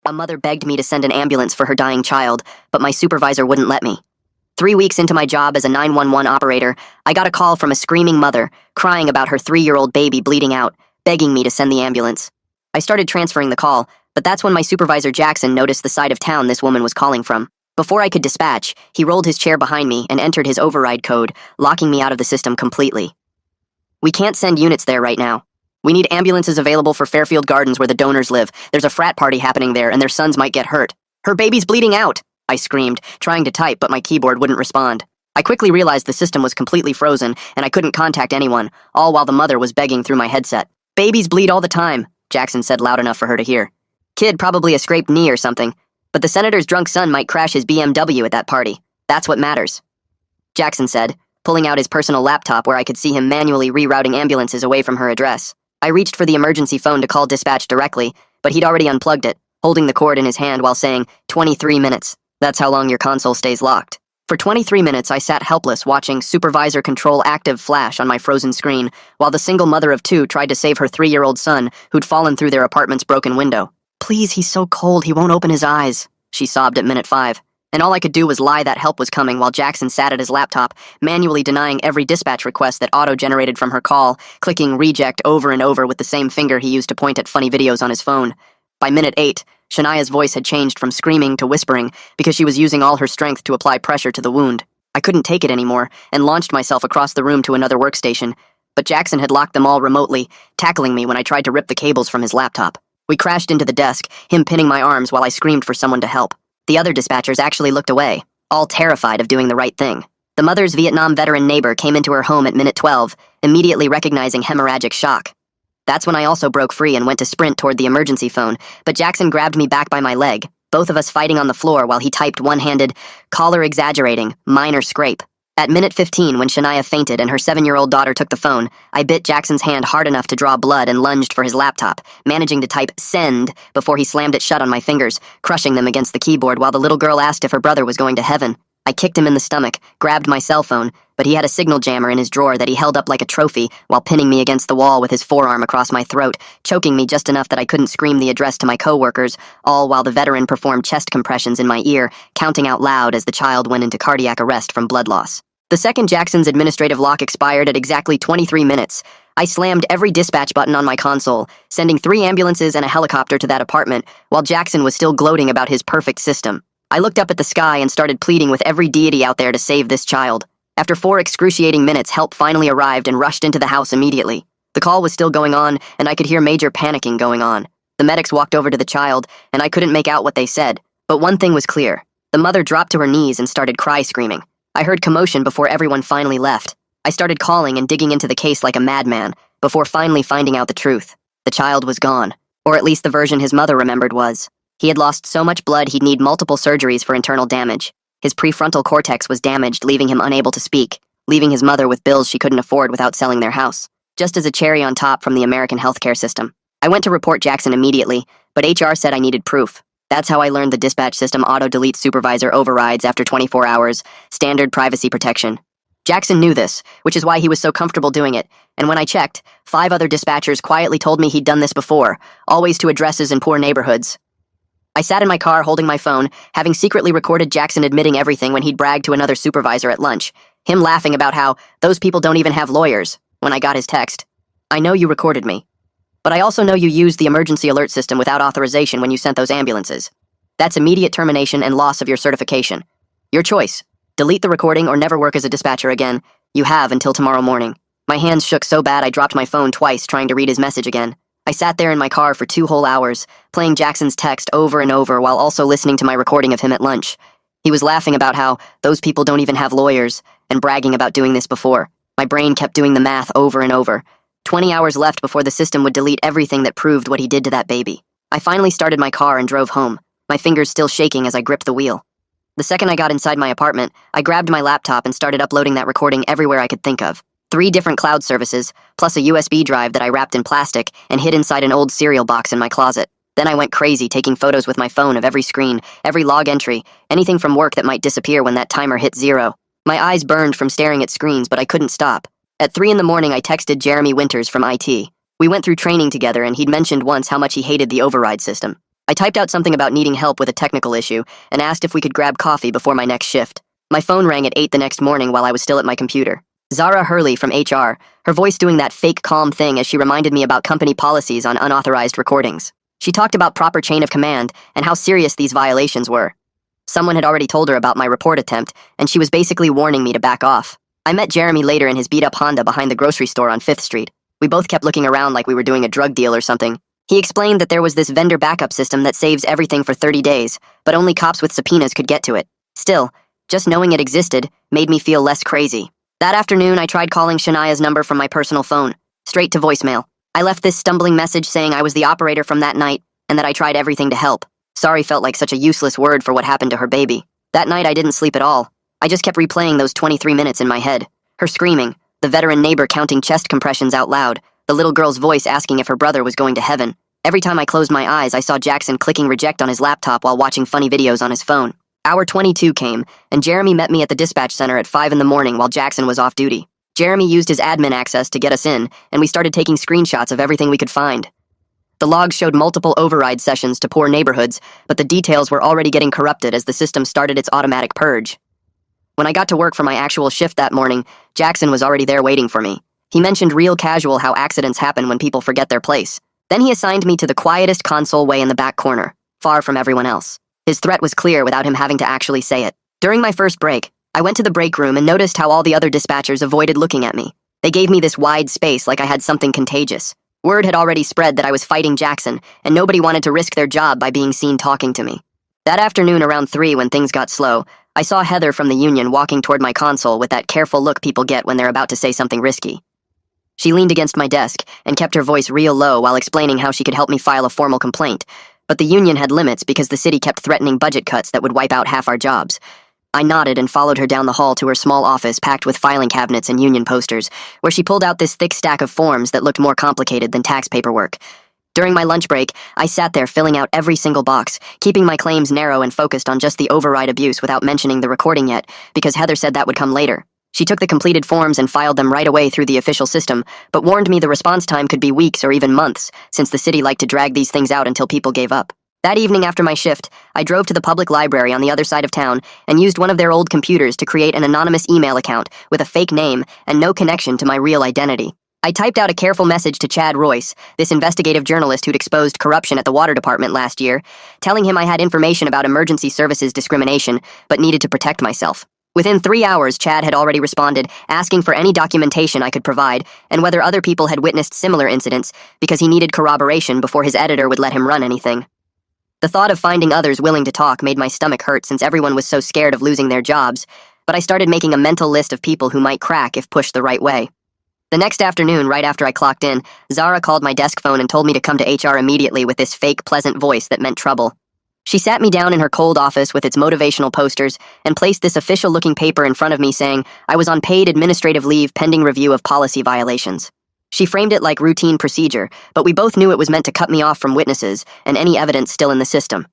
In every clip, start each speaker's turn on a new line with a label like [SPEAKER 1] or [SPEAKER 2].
[SPEAKER 1] A mother begged me to send an ambulance for her dying child, but my supervisor wouldn't let me. 3 weeks into my job as a 911 operator, I got a call from a screaming mother, crying about her 3-year-old baby bleeding out, begging me to send the ambulance. I started transferring the call, but that's when my supervisor Jackson noticed the side of town this woman was calling from. Before I could dispatch, he rolled his chair behind me and entered his override code, locking me out of the system completely. We can't send units there right now. We need ambulances available for Fairfield Gardens where the donors live. There's a frat party happening there and their sons might get hurt. Her baby's bleeding out, I screamed, trying to type but my keyboard wouldn't respond. I quickly realized the system was completely frozen and I couldn't contact anyone, all while the mother was begging through my headset. Babies bleed all the time, Jackson said loud enough for her to hear. Kid probably a scraped knee or something, but the senator's drunk son might crash his BMW at that party. That's what matters, Jackson said, pulling out his personal laptop where I could see him manually rerouting ambulances away from her address. I reached for the emergency phone to call dispatch directly, but he'd already unplugged it, holding the cord in his hand while saying, 23 minutes. That's how long your console stays locked. For 23 minutes, I sat helpless watching supervisor control active flash on my frozen screen, while the single mother of 2 tried to save her 3-year-old son who'd fallen through their apartment's broken window. Please, he's so cold he won't open his eyes, she sobbed at minute 5. And all I could do was lie that help was coming while Jackson sat at his laptop, manually denying every dispatch request that auto-generated from her call, clicking reject over and over with the same finger he used to point at funny videos on his phone. By minute 8, Shania's voice had changed from screaming to whispering because she was using all her strength to apply pressure to the wound. I couldn't take it anymore and launched myself across the room to another workstation, but Jackson had locked them all remotely, tackling me when I tried to rip the cables from his laptop. We crashed into the desk, him pinning my arms while I screamed for someone to help. The other dispatchers actually looked away, all terrified of doing the right thing. The mother's Vietnam veteran neighbor came into her home at minute 12, immediately recognizing hemorrhagic shock. That's when I also broke free and went to sprint toward the emergency phone, but Jackson grabbed me back by my leg, both of us fighting on the floor while he typed one-handed, caller exaggerating, minor scrape. At minute 15, when Shania fainted and her 7-year-old daughter took the phone, I bit Jackson's hand hard enough to draw blood and lunged for his laptop, managing to type send before he slammed it shut on my fingers, crushing them against the keyboard while the little girl asked if her brother was going to heaven. I kicked him in the stomach, grabbed my cell phone, but he had a signal jammer in his drawer that he held up like a trophy while pinning me against the wall with his forearm across my throat, choking me just enough that I couldn't scream the address to my coworkers, all while the veteran performed chest compressions in my ear, counting out loud as the child went into cardiac arrest from blood loss. The second Jackson's administrative lock expired at exactly 23 minutes. I slammed every dispatch button on my console, sending 3 ambulances and a helicopter to that apartment, while Jackson was still gloating about his perfect system. I looked up at the sky and started pleading with every deity out there to save this child. After 4 excruciating minutes, help finally arrived and rushed into the house immediately. The call was still going on, and I could hear major panicking going on. The medics walked over to the child, and I couldn't make out what they said. But one thing was clear. The mother dropped to her knees and started cry-screaming. I heard commotion before everyone finally left. I started calling and digging into the case like a madman, before finally finding out the truth. The child was gone, or at least the version his mother remembered was. He had lost so much blood he'd need multiple surgeries for internal damage. His prefrontal cortex was damaged, leaving him unable to speak, leaving his mother with bills she couldn't afford without selling their house. Just as a cherry on top from the American healthcare system. I went to report Jackson immediately, but HR said I needed proof. That's how I learned the dispatch system auto-delete supervisor overrides after 24 hours, standard privacy protection. Jackson knew this, which is why he was so comfortable doing it, and when I checked, 5 other dispatchers quietly told me he'd done this before, always to addresses in poor neighborhoods. I sat in my car holding my phone, having secretly recorded Jackson admitting everything when he'd bragged to another supervisor at lunch, him laughing about how those people don't even have lawyers, when I got his text. I know you recorded me. But I also know you used the emergency alert system without authorization when you sent those ambulances. That's immediate termination and loss of your certification. Your choice. Delete the recording or never work as a dispatcher again. You have until tomorrow morning. My hands shook so bad I dropped my phone twice trying to read his message again. I sat there in my car for 2 whole hours, playing Jackson's text over and over while also listening to my recording of him at lunch. He was laughing about how those people don't even have lawyers, and bragging about doing this before. My brain kept doing the math over and over. 20 hours left before the system would delete everything that proved what he did to that baby. I finally started my car and drove home, my fingers still shaking as I gripped the wheel. The second I got inside my apartment, I grabbed my laptop and started uploading that recording everywhere I could think of. 3 different cloud services, plus a USB drive that I wrapped in plastic and hid inside an old cereal box in my closet. Then I went crazy taking photos with my phone of every screen, every log entry, anything from work that might disappear when that timer hit 0. My eyes burned from staring at screens, but I couldn't stop. At 3 in the morning, I texted Jeremy Winters from IT. We went through training together, and he'd mentioned once how much he hated the override system. I typed out something about needing help with a technical issue and asked if we could grab coffee before my next shift. My phone rang at 8 the next morning while I was still at my computer. Zara Hurley from HR, her voice doing that fake calm thing as she reminded me about company policies on unauthorized recordings. She talked about proper chain of command and how serious these violations were. Someone had already told her about my report attempt, and she was basically warning me to back off. I met Jeremy later in his beat-up Honda behind the grocery store on 5th Street. We both kept looking around like we were doing a drug deal or something. He explained that there was this vendor backup system that saves everything for 30 days, but only cops with subpoenas could get to it. Still, just knowing it existed made me feel less crazy. That afternoon, I tried calling Shania's number from my personal phone, straight to voicemail. I left this stumbling message saying I was the operator from that night and that I tried everything to help. Sorry felt like such a useless word for what happened to her baby. That night, I didn't sleep at all. I just kept replaying those 23 minutes in my head. Her screaming, the veteran neighbor counting chest compressions out loud, the little girl's voice asking if her brother was going to heaven. Every time I closed my eyes, I saw Jackson clicking reject on his laptop while watching funny videos on his phone. Hour 22 came, and Jeremy met me at the dispatch center at 5 in the morning while Jackson was off duty. Jeremy used his admin access to get us in, and we started taking screenshots of everything we could find. The logs showed multiple override sessions to poor neighborhoods, but the details were already getting corrupted as the system started its automatic purge. When I got to work for my actual shift that morning, Jackson was already there waiting for me. He mentioned real casual how accidents happen when people forget their place. Then he assigned me to the quietest console way in the back corner, far from everyone else. His threat was clear without him having to actually say it. During my first break, I went to the break room and noticed how all the other dispatchers avoided looking at me. They gave me this wide space like I had something contagious. Word had already spread that I was fighting Jackson, and nobody wanted to risk their job by being seen talking to me. That afternoon around 3 when things got slow, I saw Heather from the union walking toward my console with that careful look people get when they're about to say something risky. She leaned against my desk and kept her voice real low while explaining how she could help me file a formal complaint, but the union had limits because the city kept threatening budget cuts that would wipe out half our jobs. I nodded and followed her down the hall to her small office packed with filing cabinets and union posters, where she pulled out this thick stack of forms that looked more complicated than tax paperwork. During my lunch break, I sat there filling out every single box, keeping my claims narrow and focused on just the override abuse without mentioning the recording yet, because Heather said that would come later. She took the completed forms and filed them right away through the official system, but warned me the response time could be weeks or even months, since the city liked to drag these things out until people gave up. That evening after my shift, I drove to the public library on the other side of town and used one of their old computers to create an anonymous email account with a fake name and no connection to my real identity. I typed out a careful message to Chad Royce, this investigative journalist who'd exposed corruption at the water department last year, telling him I had information about emergency services discrimination, but needed to protect myself. Within 3 hours, Chad had already responded, asking for any documentation I could provide and whether other people had witnessed similar incidents because he needed corroboration before his editor would let him run anything. The thought of finding others willing to talk made my stomach hurt since everyone was so scared of losing their jobs, but I started making a mental list of people who might crack if pushed the right way. The next afternoon, right after I clocked in, Zara called my desk phone and told me to come to HR immediately with this fake, pleasant voice that meant trouble. She sat me down in her cold office with its motivational posters and placed this official-looking paper in front of me saying I was on paid administrative leave pending review of policy violations. She framed it like routine procedure, but we both knew it was meant to cut me off from witnesses and any evidence still in the system.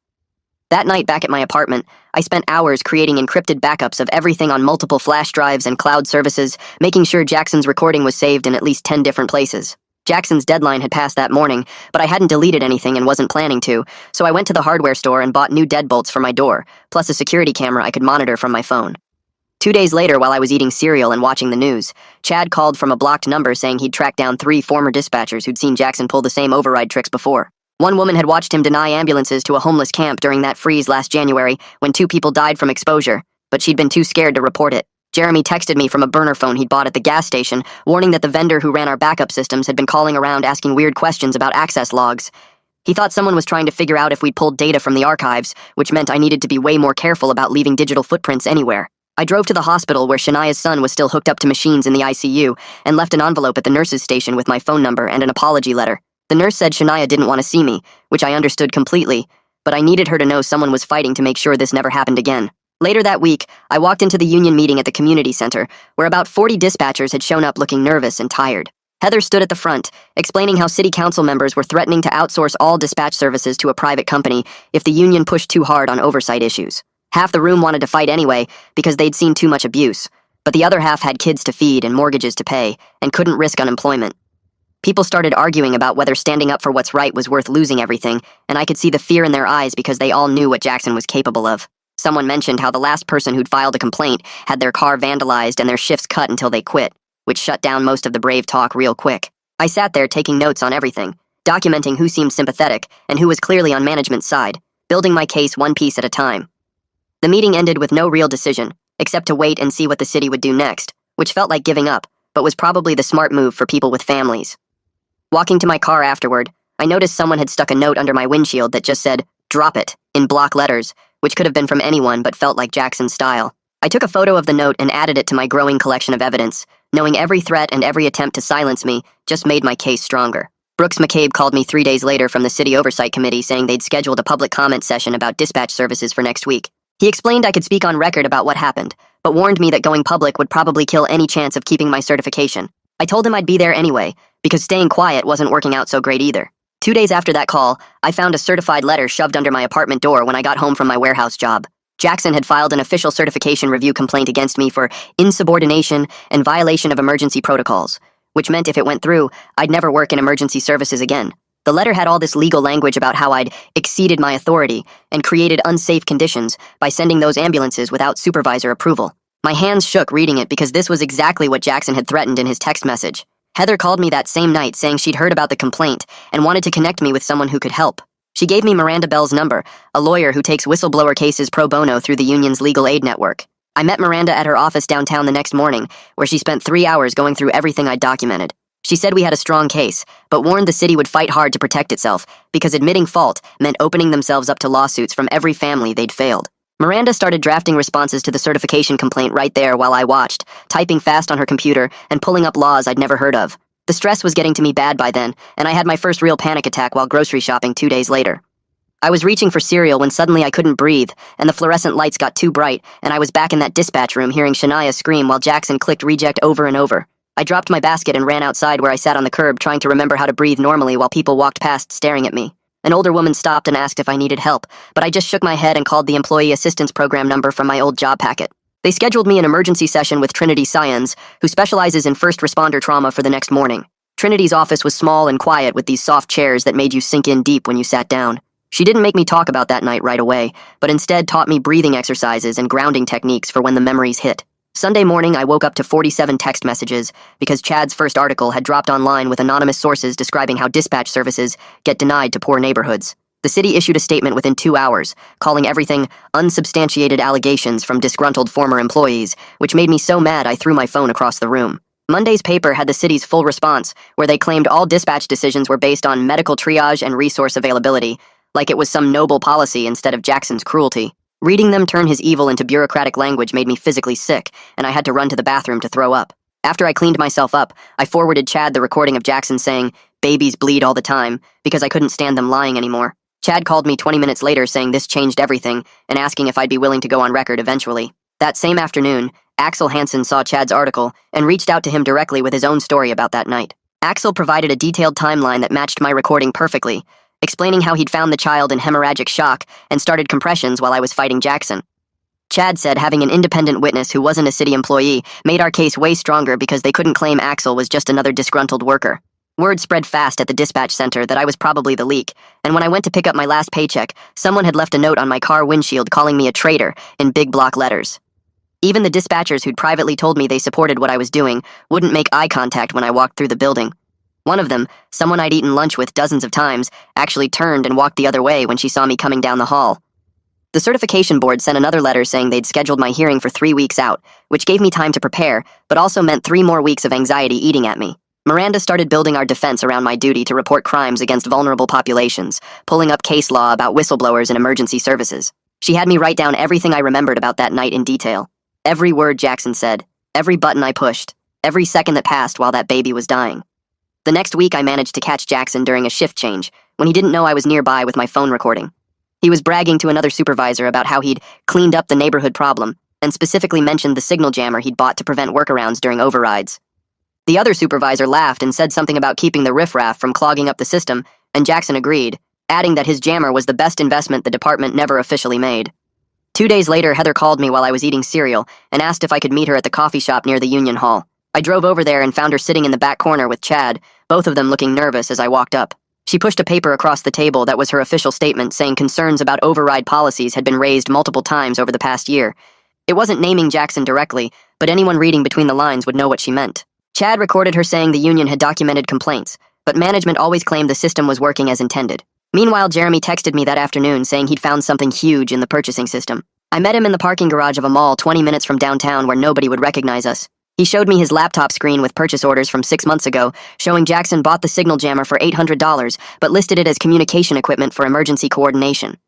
[SPEAKER 1] That night back at my apartment, I spent hours creating encrypted backups of everything on multiple flash drives and cloud services, making sure Jackson's recording was saved in at least 10 different places. Jackson's deadline had passed that morning, but I hadn't deleted anything and wasn't planning to, so I went to the hardware store and bought new deadbolts for my door, plus a security camera I could monitor from my phone. 2 days later, while I was eating cereal and watching the news, Chad called from a blocked number saying he'd tracked down 3 former dispatchers who'd seen Jackson pull the same override tricks before. One woman had watched him deny ambulances to a homeless camp during that freeze last January when 2 people died from exposure, but she'd been too scared to report it. Jeremy texted me from a burner phone he'd bought at the gas station, warning that the vendor who ran our backup systems had been calling around asking weird questions about access logs. He thought someone was trying to figure out if we'd pulled data from the archives, which meant I needed to be way more careful about leaving digital footprints anywhere. I drove to the hospital where Shania's son was still hooked up to machines in the ICU and left an envelope at the nurse's station with my phone number and an apology letter. The nurse said Shania didn't want to see me, which I understood completely, but I needed her to know someone was fighting to make sure this never happened again. Later that week, I walked into the union meeting at the community center, where about 40 dispatchers had shown up looking nervous and tired. Heather stood at the front, explaining how city council members were threatening to outsource all dispatch services to a private company if the union pushed too hard on oversight issues. Half the room wanted to fight anyway, because they'd seen too much abuse, but the other half had kids to feed and mortgages to pay, and couldn't risk unemployment. People started arguing about whether standing up for what's right was worth losing everything, and I could see the fear in their eyes because they all knew what Jackson was capable of. Someone mentioned how the last person who'd filed a complaint had their car vandalized and their shifts cut until they quit, which shut down most of the brave talk real quick. I sat there taking notes on everything, documenting who seemed sympathetic and who was clearly on management's side, building my case one piece at a time. The meeting ended with no real decision, except to wait and see what the city would do next, which felt like giving up, but was probably the smart move for people with families. Walking to my car afterward, I noticed someone had stuck a note under my windshield that just said, "Drop it," in block letters, which could have been from anyone but felt like Jackson's style. I took a photo of the note and added it to my growing collection of evidence, knowing every threat and every attempt to silence me just made my case stronger. Brooks McCabe called me 3 days later from the City Oversight Committee saying they'd scheduled a public comment session about dispatch services for next week. He explained I could speak on record about what happened, but warned me that going public would probably kill any chance of keeping my certification. I told him I'd be there anyway, because staying quiet wasn't working out so great either. 2 days after that call, I found a certified letter shoved under my apartment door when I got home from my warehouse job. Jackson had filed an official certification review complaint against me for insubordination and violation of emergency protocols, which meant if it went through, I'd never work in emergency services again. The letter had all this legal language about how I'd exceeded my authority and created unsafe conditions by sending those ambulances without supervisor approval. My hands shook reading it because this was exactly what Jackson had threatened in his text message. Heather called me that same night saying she'd heard about the complaint and wanted to connect me with someone who could help. She gave me Miranda Bell's number, a lawyer who takes whistleblower cases pro bono through the union's legal aid network. I met Miranda at her office downtown the next morning, where she spent 3 hours going through everything I'd documented. She said we had a strong case, but warned the city would fight hard to protect itself, because admitting fault meant opening themselves up to lawsuits from every family they'd failed. Miranda started drafting responses to the certification complaint right there while I watched, typing fast on her computer and pulling up laws I'd never heard of. The stress was getting to me bad by then, and I had my first real panic attack while grocery shopping 2 days later. I was reaching for cereal when suddenly I couldn't breathe, and the fluorescent lights got too bright, and I was back in that dispatch room hearing Shania scream while Jackson clicked reject over and over. I dropped my basket and ran outside where I sat on the curb trying to remember how to breathe normally while people walked past staring at me. An older woman stopped and asked if I needed help, but I just shook my head and called the Employee Assistance Program number from my old job packet. They scheduled me an emergency session with Trinity Scions, who specializes in first responder trauma, for the next morning. Trinity's office was small and quiet with these soft chairs that made you sink in deep when you sat down. She didn't make me talk about that night right away, but instead taught me breathing exercises and grounding techniques for when the memories hit. Sunday morning, I woke up to 47 text messages because Chad's first article had dropped online with anonymous sources describing how dispatch services get denied to poor neighborhoods. The city issued a statement within 2 hours, calling everything unsubstantiated allegations from disgruntled former employees, which made me so mad I threw my phone across the room. Monday's paper had the city's full response, where they claimed all dispatch decisions were based on medical triage and resource availability, like it was some noble policy instead of Jackson's cruelty. Reading them turn his evil into bureaucratic language made me physically sick, and I had to run to the bathroom to throw up. After I cleaned myself up, I forwarded Chad the recording of Jackson saying, "Babies bleed all the time," because I couldn't stand them lying anymore. Chad called me 20 minutes later saying this changed everything and asking if I'd be willing to go on record eventually. That same afternoon, Axel Hansen saw Chad's article and reached out to him directly with his own story about that night. Axel provided a detailed timeline that matched my recording perfectly, explaining how he'd found the child in hemorrhagic shock and started compressions while I was fighting Jackson. Chad said having an independent witness who wasn't a city employee made our case way stronger because they couldn't claim Axel was just another disgruntled worker. Word spread fast at the dispatch center that I was probably the leak, and when I went to pick up my last paycheck, someone had left a note on my car windshield calling me a traitor in big block letters. Even the dispatchers who'd privately told me they supported what I was doing wouldn't make eye contact when I walked through the building. One of them, someone I'd eaten lunch with dozens of times, actually turned and walked the other way when she saw me coming down the hall. The certification board sent another letter saying they'd scheduled my hearing for 3 weeks out, which gave me time to prepare, but also meant 3 more weeks of anxiety eating at me. Miranda started building our defense around my duty to report crimes against vulnerable populations, pulling up case law about whistleblowers and emergency services. She had me write down everything I remembered about that night in detail. Every word Jackson said, every button I pushed, every second that passed while that baby was dying. The next week I managed to catch Jackson during a shift change, when he didn't know I was nearby with my phone recording. He was bragging to another supervisor about how he'd cleaned up the neighborhood problem, and specifically mentioned the signal jammer he'd bought to prevent workarounds during overrides. The other supervisor laughed and said something about keeping the riffraff from clogging up the system, and Jackson agreed, adding that his jammer was the best investment the department never officially made. 2 days later, Heather called me while I was eating cereal and asked if I could meet her at the coffee shop near the Union Hall. I drove over there and found her sitting in the back corner with Chad, both of them looking nervous as I walked up. She pushed a paper across the table that was her official statement saying concerns about override policies had been raised multiple times over the past year. It wasn't naming Jackson directly, but anyone reading between the lines would know what she meant. Chad recorded her saying the union had documented complaints, but management always claimed the system was working as intended. Meanwhile, Jeremy texted me that afternoon saying he'd found something huge in the purchasing system. I met him in the parking garage of a mall 20 minutes from downtown where nobody would recognize us. He showed me his laptop screen with purchase orders from 6 months ago, showing Jackson bought the signal jammer for $800, but listed it as communication equipment for emergency coordination.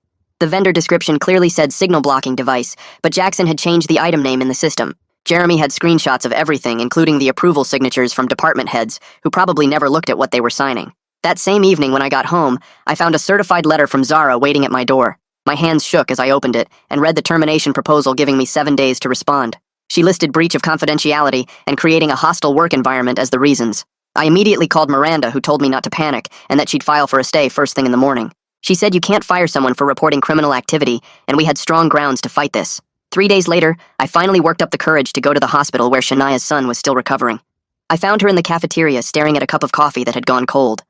[SPEAKER 1] The vendor description clearly said signal blocking device, but Jackson had changed the item name in the system. Jeremy had screenshots of everything, including the approval signatures from department heads, who probably never looked at what they were signing. That same evening when I got home, I found a certified letter from Zara waiting at my door. My hands shook as I opened it and read the termination proposal giving me 7 days to respond. She listed breach of confidentiality and creating a hostile work environment as the reasons. I immediately called Miranda, who told me not to panic and that she'd file for a stay first thing in the morning. She said you can't fire someone for reporting criminal activity, and we had strong grounds to fight this. 3 days later, I finally worked up the courage to go to the hospital where Shania's son was still recovering. I found her in the cafeteria staring at a cup of coffee that had gone cold.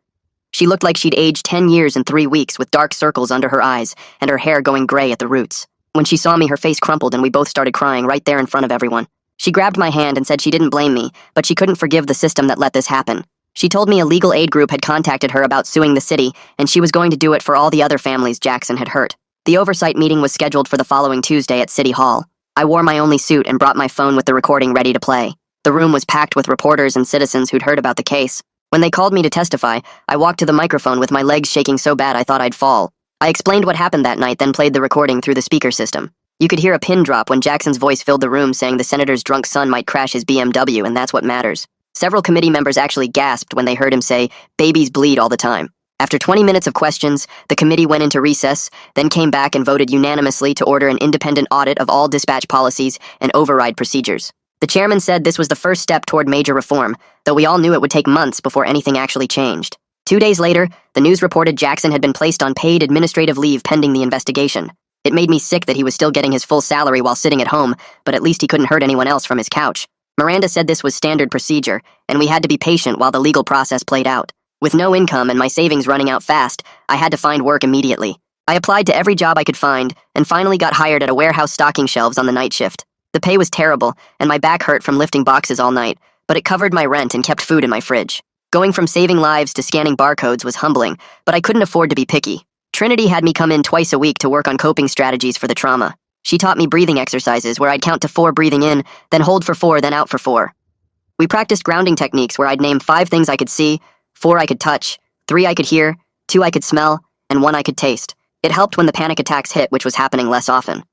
[SPEAKER 1] She looked like she'd aged 10 years in 3 weeks with dark circles under her eyes and her hair going gray at the roots. When she saw me, her face crumpled and we both started crying right there in front of everyone. She grabbed my hand and said she didn't blame me, but she couldn't forgive the system that let this happen. She told me a legal aid group had contacted her about suing the city, and she was going to do it for all the other families Jackson had hurt. The oversight meeting was scheduled for the following Tuesday at City Hall. I wore my only suit and brought my phone with the recording ready to play. The room was packed with reporters and citizens who'd heard about the case. When they called me to testify, I walked to the microphone with my legs shaking so bad I thought I'd fall. I explained what happened that night, then played the recording through the speaker system. You could hear a pin drop when Jackson's voice filled the room saying the senator's drunk son might crash his BMW and that's what matters. Several committee members actually gasped when they heard him say, "Babies bleed all the time." After 20 minutes of questions, the committee went into recess, then came back and voted unanimously to order an independent audit of all dispatch policies and override procedures. The chairman said this was the first step toward major reform, though we all knew it would take months before anything actually changed. 2 days later, the news reported Jackson had been placed on paid administrative leave pending the investigation. It made me sick that he was still getting his full salary while sitting at home, but at least he couldn't hurt anyone else from his couch. Miranda said this was standard procedure, and we had to be patient while the legal process played out. With no income and my savings running out fast, I had to find work immediately. I applied to every job I could find, and finally got hired at a warehouse stocking shelves on the night shift. The pay was terrible, and my back hurt from lifting boxes all night, but it covered my rent and kept food in my fridge. Going from saving lives to scanning barcodes was humbling, but I couldn't afford to be picky. Trinity had me come in twice a week to work on coping strategies for the trauma. She taught me breathing exercises where I'd count to 4 breathing in, then hold for 4, then out for 4. We practiced grounding techniques where I'd name 5 things I could see, 4 I could touch, 3 I could hear, 2 I could smell, and 1 I could taste. It helped when the panic attacks hit, which was happening less often.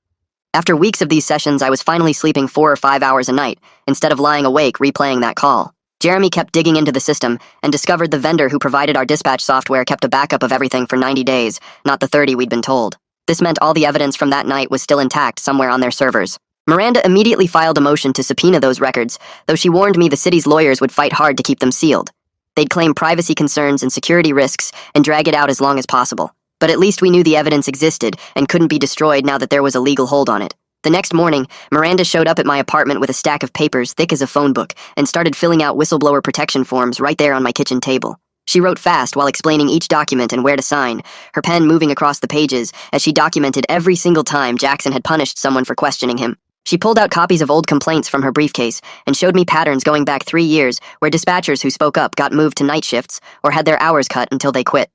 [SPEAKER 1] After weeks of these sessions, I was finally sleeping 4 or 5 hours a night, instead of lying awake replaying that call. Jeremy kept digging into the system and discovered the vendor who provided our dispatch software kept a backup of everything for 90 days, not the 30 we'd been told. This meant all the evidence from that night was still intact somewhere on their servers. Miranda immediately filed a motion to subpoena those records, though she warned me the city's lawyers would fight hard to keep them sealed. They'd claim privacy concerns and security risks and drag it out as long as possible. But at least we knew the evidence existed and couldn't be destroyed now that there was a legal hold on it. The next morning, Miranda showed up at my apartment with a stack of papers thick as a phone book and started filling out whistleblower protection forms right there on my kitchen table. She wrote fast while explaining each document and where to sign, her pen moving across the pages as she documented every single time Jackson had punished someone for questioning him. She pulled out copies of old complaints from her briefcase and showed me patterns going back 3 years where dispatchers who spoke up got moved to night shifts or had their hours cut until they quit.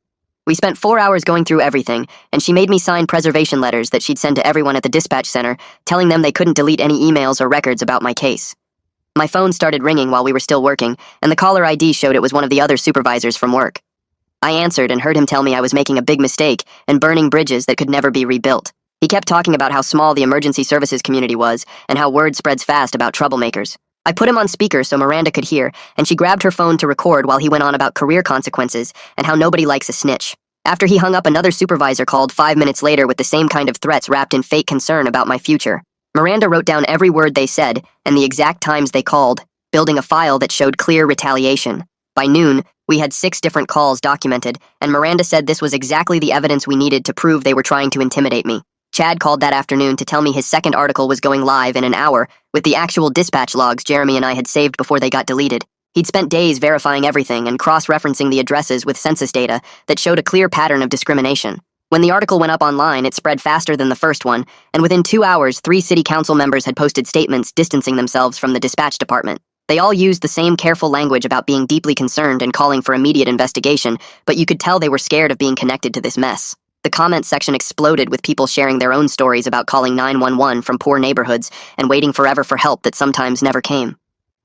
[SPEAKER 1] We spent 4 hours going through everything, and she made me sign preservation letters that she'd send to everyone at the dispatch center, telling them they couldn't delete any emails or records about my case. My phone started ringing while we were still working, and the caller ID showed it was one of the other supervisors from work. I answered and heard him tell me I was making a big mistake and burning bridges that could never be rebuilt. He kept talking about how small the emergency services community was and how word spreads fast about troublemakers. I put him on speaker so Miranda could hear, and she grabbed her phone to record while he went on about career consequences and how nobody likes a snitch. After he hung up, another supervisor called 5 minutes later with the same kind of threats wrapped in fake concern about my future. Miranda wrote down every word they said and the exact times they called, building a file that showed clear retaliation. By noon, we had 6 different calls documented, and Miranda said this was exactly the evidence we needed to prove they were trying to intimidate me. Chad called that afternoon to tell me his second article was going live in an hour, with the actual dispatch logs Jeremy and I had saved before they got deleted. He'd spent days verifying everything and cross-referencing the addresses with census data that showed a clear pattern of discrimination. When the article went up online, it spread faster than the first one, and within 2 hours, 3 city council members had posted statements distancing themselves from the dispatch department. They all used the same careful language about being deeply concerned and calling for immediate investigation, but you could tell they were scared of being connected to this mess. The comment section exploded with people sharing their own stories about calling 911 from poor neighborhoods and waiting forever for help that sometimes never came.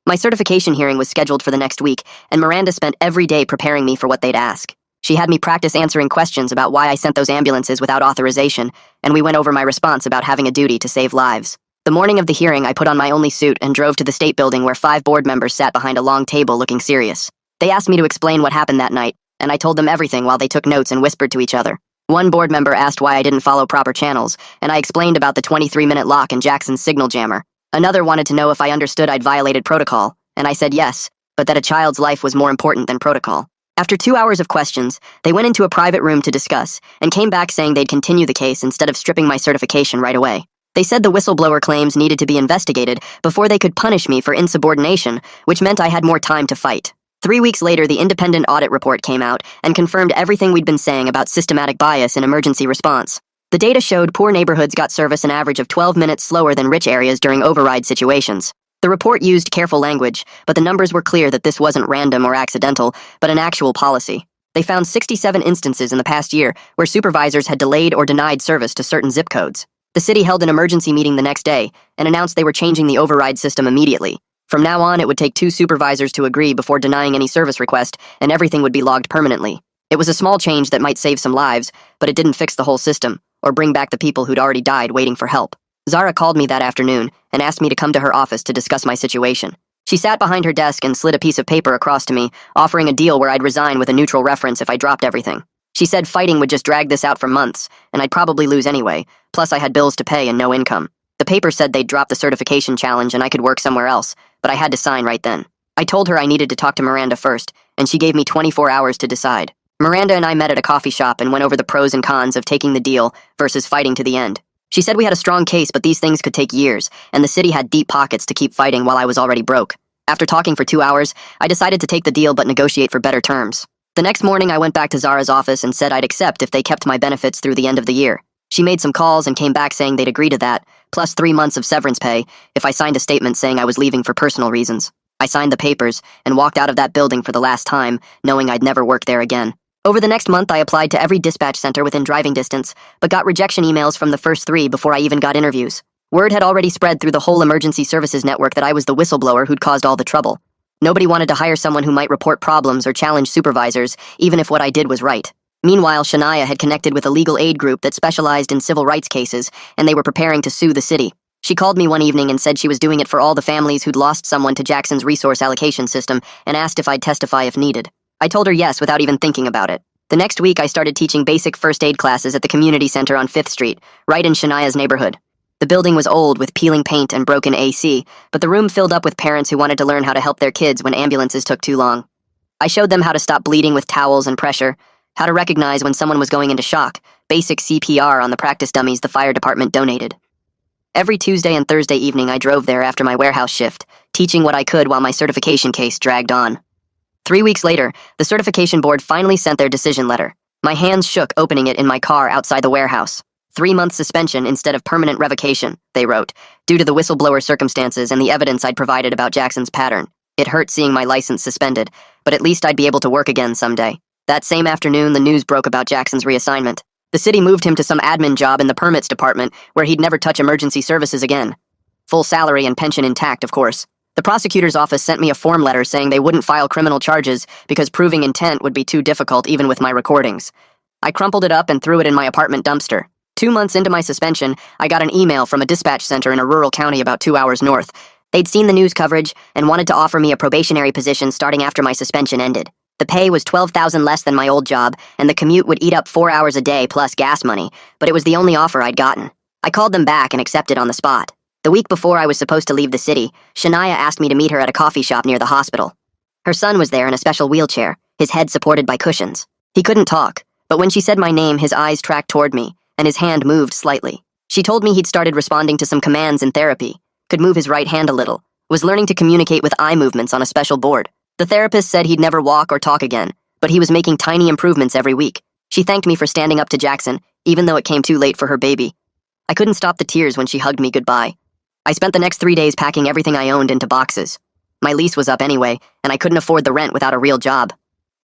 [SPEAKER 1] My certification hearing was scheduled for the next week, and Miranda spent every day preparing me for what they'd ask. She had me practice answering questions about why I sent those ambulances without authorization, and we went over my response about having a duty to save lives. The morning of the hearing, I put on my only suit and drove to the state building where 5 board members sat behind a long table looking serious. They asked me to explain what happened that night, and I told them everything while they took notes and whispered to each other. One board member asked why I didn't follow proper channels, and I explained about the 23-minute lock in Jackson's signal jammer. Another wanted to know if I understood I'd violated protocol, and I said yes, but that a child's life was more important than protocol. After 2 hours of questions, they went into a private room to discuss, and came back saying they'd continue the case instead of stripping my certification right away. They said the whistleblower claims needed to be investigated before they could punish me for insubordination, which meant I had more time to fight. 3 weeks later, the independent audit report came out and confirmed everything we'd been saying about systematic bias in emergency response. The data showed poor neighborhoods got service an average of 12 minutes slower than rich areas during override situations. The report used careful language, but the numbers were clear that this wasn't random or accidental, but an actual policy. They found 67 instances in the past year where supervisors had delayed or denied service to certain zip codes. The city held an emergency meeting the next day and announced they were changing the override system immediately. From now on, it would take 2 supervisors to agree before denying any service request, and everything would be logged permanently. It was a small change that might save some lives, but it didn't fix the whole system, or bring back the people who'd already died waiting for help. Zara called me that afternoon and asked me to come to her office to discuss my situation. She sat behind her desk and slid a piece of paper across to me, offering a deal where I'd resign with a neutral reference if I dropped everything. She said fighting would just drag this out for months, and I'd probably lose anyway, plus I had bills to pay and no income. The paper said they'd drop the certification challenge and I could work somewhere else, but I had to sign right then. I told her I needed to talk to Miranda first, and she gave me 24 hours to decide. Miranda and I met at a coffee shop and went over the pros and cons of taking the deal versus fighting to the end. She said we had a strong case, but these things could take years, and the city had deep pockets to keep fighting while I was already broke. After talking for 2 hours, I decided to take the deal but negotiate for better terms. The next morning, I went back to Zara's office and said I'd accept if they kept my benefits through the end of the year. She made some calls and came back saying they'd agree to that, plus 3 months of severance pay if I signed a statement saying I was leaving for personal reasons. I signed the papers and walked out of that building for the last time, knowing I'd never work there again. Over the next month, I applied to every dispatch center within driving distance, but got rejection emails from the first 3 before I even got interviews. Word had already spread through the whole emergency services network that I was the whistleblower who'd caused all the trouble. Nobody wanted to hire someone who might report problems or challenge supervisors, even if what I did was right. Meanwhile, Shania had connected with a legal aid group that specialized in civil rights cases, and they were preparing to sue the city. She called me one evening and said she was doing it for all the families who'd lost someone to Jackson's resource allocation system, and asked if I'd testify if needed. I told her yes without even thinking about it. The next week, I started teaching basic first aid classes at the community center on 5th Street, right in Shania's neighborhood. The building was old with peeling paint and broken AC, but the room filled up with parents who wanted to learn how to help their kids when ambulances took too long. I showed them how to stop bleeding with towels and pressure, how to recognize when someone was going into shock, basic CPR on the practice dummies the fire department donated. Every Tuesday and Thursday evening, I drove there after my warehouse shift, teaching what I could while my certification case dragged on. 3 weeks later, the certification board finally sent their decision letter. My hands shook opening it in my car outside the warehouse. 3-month suspension instead of permanent revocation, they wrote, due to the whistleblower circumstances and the evidence I'd provided about Jackson's pattern. It hurt seeing my license suspended, but at least I'd be able to work again someday. That same afternoon, the news broke about Jackson's reassignment. The city moved him to some admin job in the permits department where he'd never touch emergency services again. Full salary and pension intact, of course. The prosecutor's office sent me a form letter saying they wouldn't file criminal charges because proving intent would be too difficult even with my recordings. I crumpled it up and threw it in my apartment dumpster. 2 months into my suspension, I got an email from a dispatch center in a rural county about 2 hours north. They'd seen the news coverage and wanted to offer me a probationary position starting after my suspension ended. The pay was $12,000 less than my old job, and the commute would eat up 4 hours a day plus gas money, but it was the only offer I'd gotten. I called them back and accepted on the spot. The week before I was supposed to leave the city, Shania asked me to meet her at a coffee shop near the hospital. Her son was there in a special wheelchair, his head supported by cushions. He couldn't talk, but when she said my name, his eyes tracked toward me, and his hand moved slightly. She told me he'd started responding to some commands in therapy, could move his right hand a little, was learning to communicate with eye movements on a special board. The therapist said he'd never walk or talk again, but he was making tiny improvements every week. She thanked me for standing up to Jackson, even though it came too late for her baby. I couldn't stop the tears when she hugged me goodbye. I spent the next 3 days packing everything I owned into boxes. My lease was up anyway, and I couldn't afford the rent without a real job.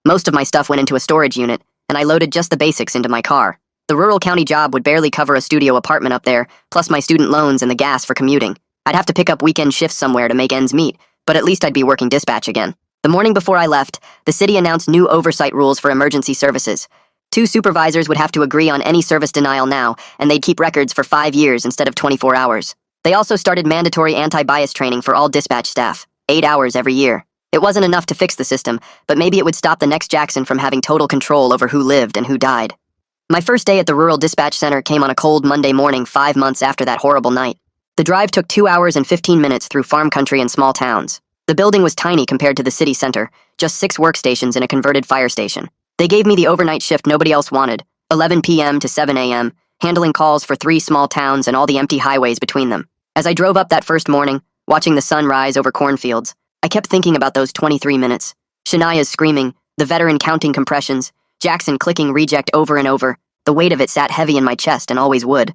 [SPEAKER 1] Most of my stuff went into a storage unit, and I loaded just the basics into my car. The rural county job would barely cover a studio apartment up there, plus my student loans and the gas for commuting. I'd have to pick up weekend shifts somewhere to make ends meet, but at least I'd be working dispatch again. The morning before I left, the city announced new oversight rules for emergency services. 2 supervisors would have to agree on any service denial now, and they'd keep records for 5 years instead of 24 hours. They also started mandatory anti-bias training for all dispatch staff, 8 hours every year. It wasn't enough to fix the system, but maybe it would stop the next Jackson from having total control over who lived and who died. My first day at the rural dispatch center came on a cold Monday morning 5 months after that horrible night. The drive took 2 hours and 15 minutes through farm country and small towns. The building was tiny compared to the city center, just 6 workstations and a converted fire station. They gave me the overnight shift nobody else wanted, 11 p.m. to 7 a.m., handling calls for 3 small towns and all the empty highways between them. As I drove up that first morning, watching the sun rise over cornfields, I kept thinking about those 23 minutes. Shania's screaming, the veteran counting compressions, Jackson clicking reject over and over. The weight of it sat heavy in my chest and always would.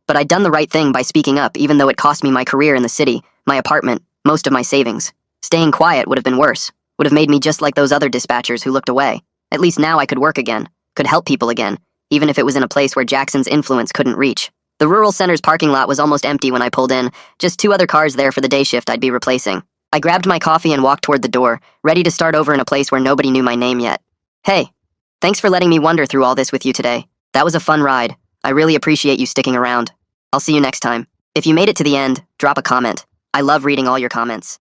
[SPEAKER 1] But I'd done the right thing by speaking up, even though it cost me my career in the city, my apartment, most of my savings. Staying quiet would have been worse, would have made me just like those other dispatchers who looked away. At least now I could work again, could help people again, even if it was in a place where Jackson's influence couldn't reach. The rural center's parking lot was almost empty when I pulled in, just 2 other cars there for the day shift I'd be replacing. I grabbed my coffee and walked toward the door, ready to start over in a place where nobody knew my name yet. Hey, thanks for letting me wander through all this with you today. That was a fun ride. I really appreciate you sticking around. I'll see you next time. If you made it to the end, drop a comment. I love reading all your comments.